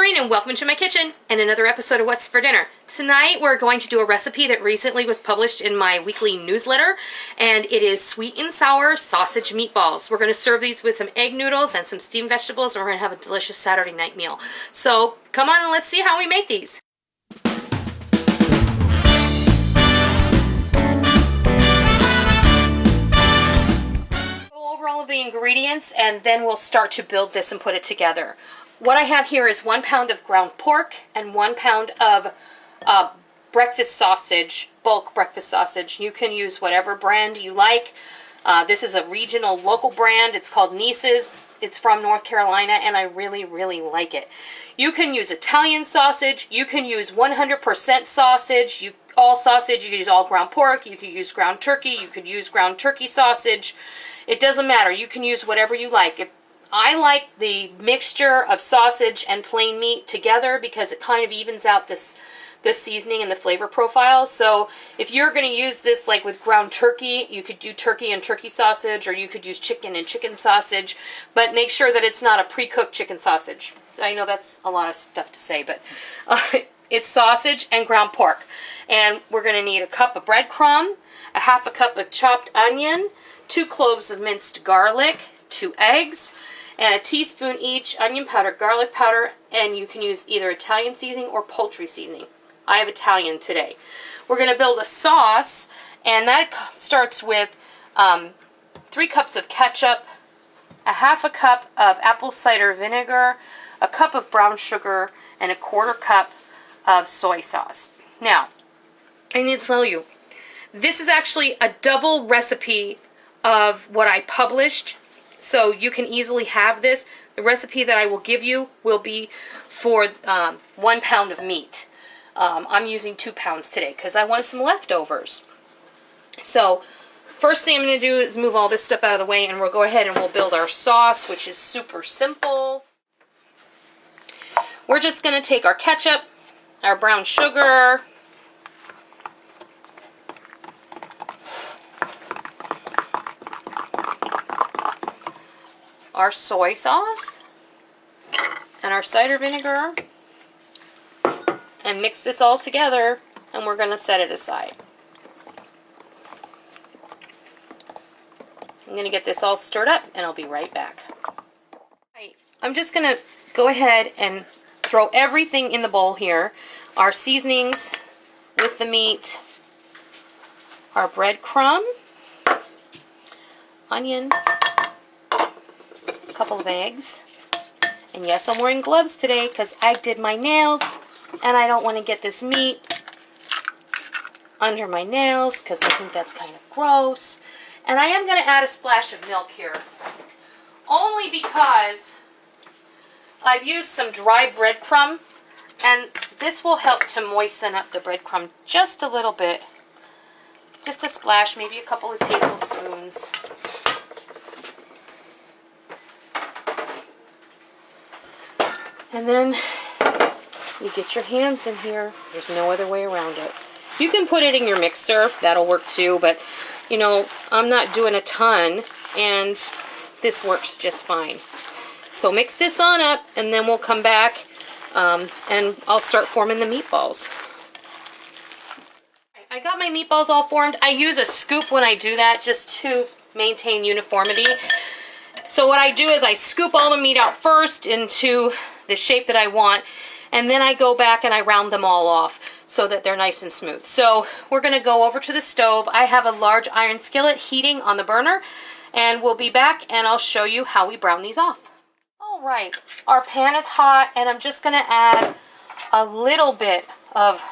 Noreen and welcome to my kitchen and another episode of What's for Dinner. Tonight we're going to do a recipe that recently was published in my weekly newsletter, and it is sweet and sour sausage meatballs. We're going to serve these with some egg noodles and some steamed vegetables, and we're going to have a delicious Saturday night meal. So come on and let's see how we make these. Go over all of the ingredients and then we'll start to build this and put it together. What I have here is 1 pound of ground pork and 1 pound of breakfast sausage, bulk breakfast sausage. You can use whatever brand you like. This is a regional local brand. It's called Nice's. It's from North Carolina and I really, really like it. You can use Italian sausage. You can use 100% sausage. All sausage. You can use all ground pork. You could use ground turkey. You could use ground turkey sausage. It doesn't matter. You can use whatever you like. I like the mixture of sausage and plain meat together because it kind of evens out this seasoning and the flavor profile. So if you're going to use this like with ground turkey, you could do turkey and turkey sausage, or you could use chicken and chicken sausage, but make sure that it's not a pre-cooked chicken sausage. I know that's a lot of stuff to say, but it's sausage and ground pork. And we're going to need a cup of breadcrumb, a half a cup of chopped onion, 2 cloves of minced garlic, 2 eggs, and a teaspoon each onion powder, garlic powder, and you can use either Italian seasoning or poultry seasoning. I have Italian today. We're going to build a sauce, and that starts with 3 cups of ketchup, a half a cup of apple cider vinegar, a cup of brown sugar, and a 1/4 cup of soy sauce. Now, I need to tell you, this is actually a double recipe of what I published. So you can easily have this. The recipe that I will give you will be for 1 pound of meat. I'm using 2 pounds today because I want some leftovers. So first thing I'm going to do is move all this stuff out of the way, and we'll go ahead and we'll build our sauce, which is super simple. We're just going to take our ketchup, our brown sugar, our soy sauce, and our cider vinegar, and mix this all together, and we're going to set it aside. I'm going to get this all stirred up, and I'll be right back. Right, I'm just going to go ahead and throw everything in the bowl here. Our seasonings with the meat, our breadcrumb, onion, couple of eggs, and yes, I'm wearing gloves today because I did my nails and I don't want to get this meat under my nails because I think that's kind of gross. And I am going to add a splash of milk here, only because I've used some dry breadcrumb, and this will help to moisten up the breadcrumb just a little bit. Just a splash, maybe a couple of tablespoons. And then you get your hands in here. There's no other way around it. You can put it in your mixer. That'll work too. But, you know, I'm not doing a ton. And this works just fine. So mix this on up. And then we'll come back. And I'll start forming the meatballs. I got my meatballs all formed. I use a scoop when I do that just to maintain uniformity. So what I do is I scoop all the meat out first into the shape that I want, and then I go back and I round them all off so that they're nice and smooth. So we're going to go over to the stove. I have a large iron skillet heating on the burner, and we'll be back and I'll show you how we brown these off. All right, our pan is hot, and I'm just going to add a little bit of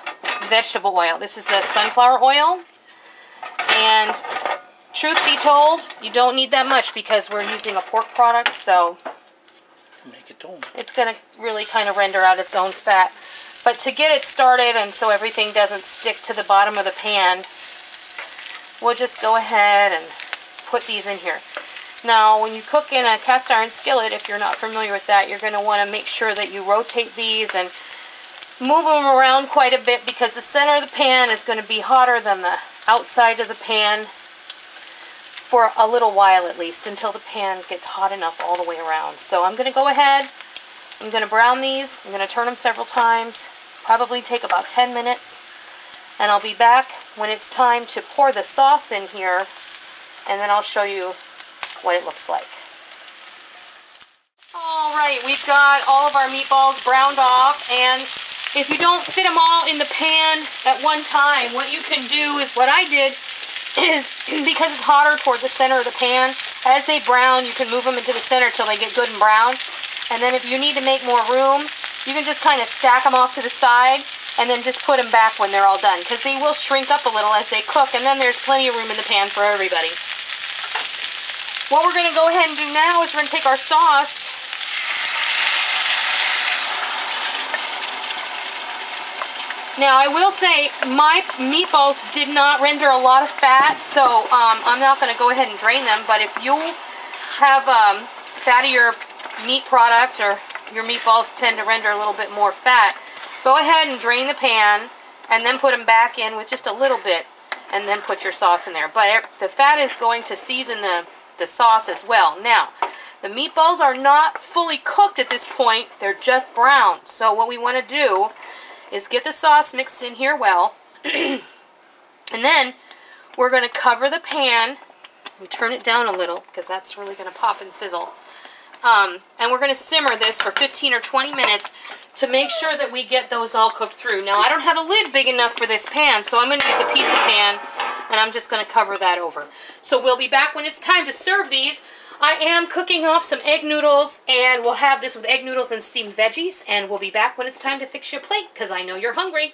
vegetable oil. This is a sunflower oil, and truth be told, you don't need that much because we're using a pork product, so it's going to really kind of render out its own fat. But to get it started and so everything doesn't stick to the bottom of the pan, we'll just go ahead and put these in here. Now, when you cook in a cast iron skillet, if you're not familiar with that, you're going to want to make sure that you rotate these and move them around quite a bit because the center of the pan is going to be hotter than the outside of the pan for a little while at least, until the pan gets hot enough all the way around. So I'm going to go ahead I'm going to brown these. I'm going to turn them several times. Probably take about 10 minutes. And I'll be back when it's time to pour the sauce in here. And then I'll show you what it looks like. Alright, we've got all of our meatballs browned off. And if you don't fit them all in the pan at one time, what you can do is what I did is, because it's hotter toward the center of the pan, as they brown, you can move them into the center till they get good and brown. And then if you need to make more room, you can just kind of stack them off to the side and then just put them back when they're all done, because they will shrink up a little as they cook, and then there's plenty of room in the pan for everybody. What we're going to go ahead and do now is we're going to take our sauce. Now, I will say, my meatballs did not render a lot of fat, so I'm not going to go ahead and drain them. But if you have fattier meat product, or your meatballs tend to render a little bit more fat, go ahead and drain the pan, and then put them back in with just a little bit, and then put your sauce in there. But the fat is going to season the sauce as well. Now, the meatballs are not fully cooked at this point. They're just brown. So what we want to do is get the sauce mixed in here well, and then we're going to cover the pan. We turn it down a little because that's really going to pop and sizzle. And we're going to simmer this for 15 or 20 minutes to make sure that we get those all cooked through. Now, I don't have a lid big enough for this pan, so I'm going to use a pizza pan, and I'm just going to cover that over. So we'll be back when it's time to serve these. I am cooking off some egg noodles, and we'll have this with egg noodles and steamed veggies, and we'll be back when it's time to fix your plate, because I know you're hungry.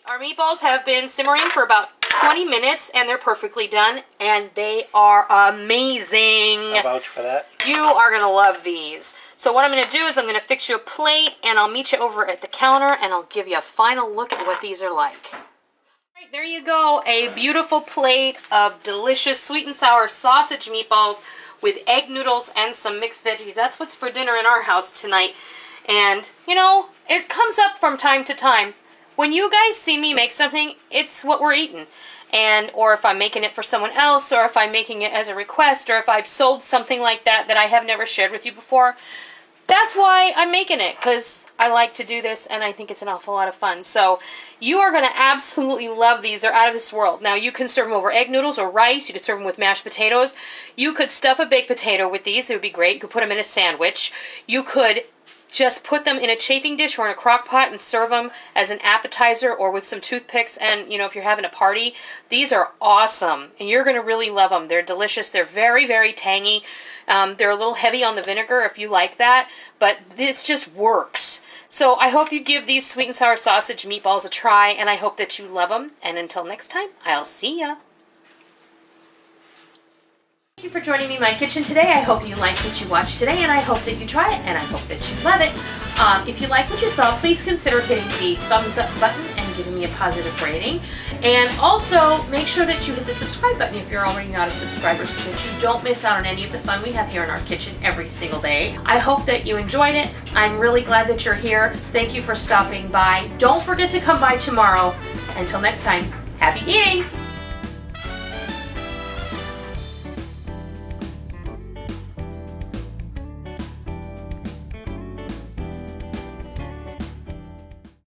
Our meatballs have been simmering for about 20 minutes, and they're perfectly done, and they are amazing. I'll vouch for that. You are going to love these. So what I'm going to do is I'm going to fix you a plate, and I'll meet you over at the counter, and I'll give you a final look at what these are like. Right, there you go, a beautiful plate of delicious sweet and sour sausage meatballs with egg noodles and some mixed veggies. That's what's for dinner in our house tonight. And, you know, it comes up from time to time. When you guys see me make something, it's what we're eating. And, or if I'm making it for someone else, or if I'm making it as a request, or if I've sold something like that that I have never shared with you before, that's why I'm making it, because I like to do this, and I think it's an awful lot of fun. So you are going to absolutely love these. They're out of this world. Now, you can serve them over egg noodles or rice. You could serve them with mashed potatoes. You could stuff a baked potato with these. It would be great. You could put them in a sandwich. You could just put them in a chafing dish or in a crock pot and serve them as an appetizer or with some toothpicks. And, you know, if you're having a party, these are awesome. And you're going to really love them. They're delicious. They're very, very tangy. They're a little heavy on the vinegar if you like that. But this just works. So I hope you give these sweet and sour sausage meatballs a try. And I hope that you love them. And until next time, I'll see ya. Thank you for joining me in my kitchen today. I hope you liked what you watched today, and I hope that you try it, and I hope that you love it. If you like what you saw, please consider hitting the thumbs up button and giving me a positive rating. And also, make sure that you hit the subscribe button if you're already not a subscriber, so that you don't miss out on any of the fun we have here in our kitchen every single day. I hope that you enjoyed it. I'm really glad that you're here. Thank you for stopping by. Don't forget to come by tomorrow. Until next time, happy eating!